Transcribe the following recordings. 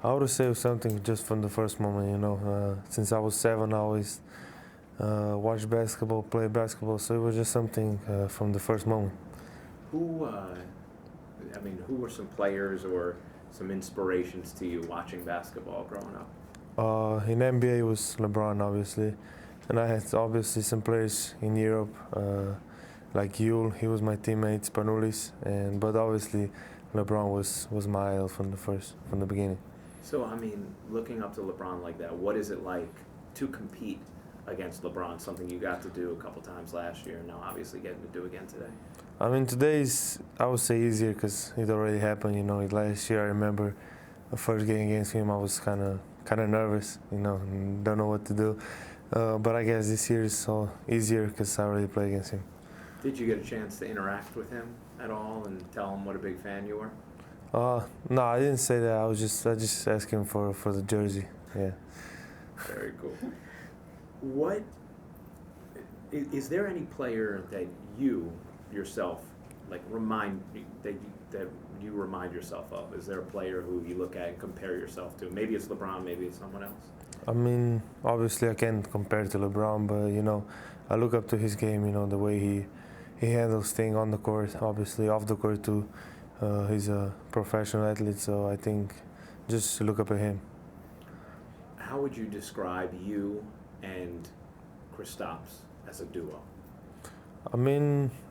I would say something just from the first moment, since I was 7, I always watched basketball, played basketball, so it was just something from the first moment. Who were some players or some inspirations to you watching basketball growing up? In NBA it was LeBron, obviously, and I had obviously some players in Europe, like Yul, he was my teammate, Spanulis, but obviously LeBron was my idol from the beginning. So, looking up to LeBron like that, what is it like to compete against LeBron, something you got to do a couple times last year and now obviously getting to do again today? Today is, I would say, easier because it already happened, last year I remember the first game against him, I was kind of nervous, and don't know what to do. But I guess this year is so easier because I already played against him. Did you get a chance to interact with him at all and tell him what a big fan you were? No, I didn't say that. I just asked him for the jersey. Yeah. Very cool. What is there any player that you yourself remind yourself of? Is there a player who you look at and compare yourself to? Maybe it's LeBron, maybe it's someone else. Obviously I can't compare to LeBron, but I look up to his game. The way he handles things on the court, obviously off the court too. He's a professional athlete, so I think just look up at him. How would you describe you and Kristaps as a duo?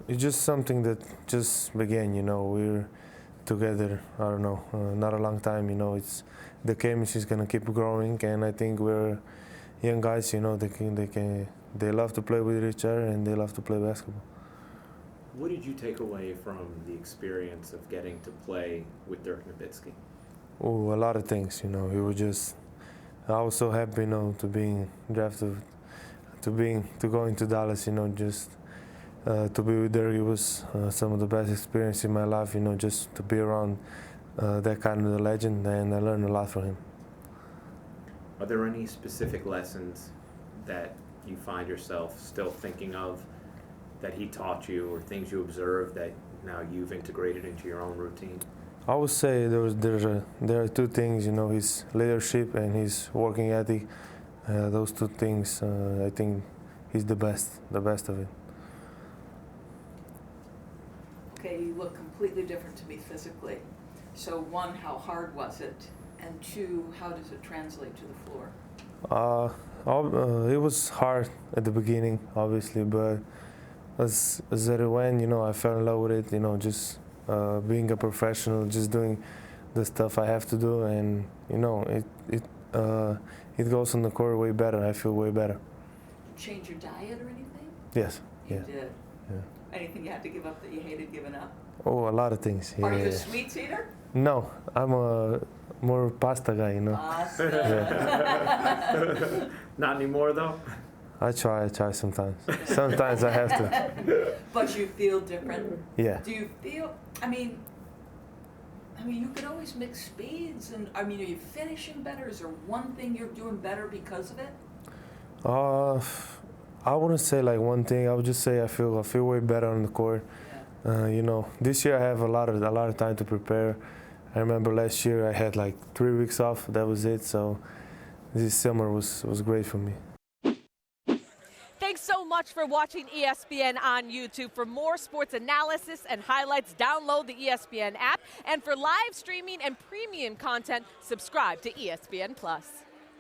It's just something that just began. We're together. I don't know, not a long time. It's the chemistry is gonna keep growing, and I think we're young guys. They love to play with each other and they love to play basketball. What did you take away from the experience of getting to play with Dirk Nowitzki? Oh, a lot of things. I was so happy, to being drafted, to go into Dallas. Just to be with Dirk, it was some of the best experience in my life. Just to be around that kind of a legend, and I learned a lot from him. Are there any specific lessons that you find yourself still thinking of that he taught you, or things you observed that now you've integrated into your own routine? I would say there are two things, his leadership and his working ethic. Those two things, I think he's the best of it. Okay, you look completely different to me physically. So one, how hard was it? And two, how does it translate to the floor? It was hard at the beginning, obviously, but as it went, I fell in love with it, just being a professional, just doing the stuff I have to do, and it goes on the court way better. I feel way better. Change your diet or anything? Yes. You did? Yeah. Anything you had to give up that you hated giving up? Oh, a lot of things. Are you a sweets eater? No, I'm a more pasta guy, Pasta. Yeah. Not anymore, though? I try sometimes. Sometimes I have to. But you feel different? Yeah. Do you feel, you could always mix speeds, and are you finishing better? Is there one thing you're doing better because of it? I wouldn't say one thing. I would just say I feel way better on the court. Yeah. This year I have a lot of time to prepare. I remember last year I had 3 weeks off. That was it. So this summer was great for me. Thanks so much for watching ESPN on YouTube. For more sports analysis and highlights, download the ESPN app. And for live streaming and premium content, subscribe to ESPN+.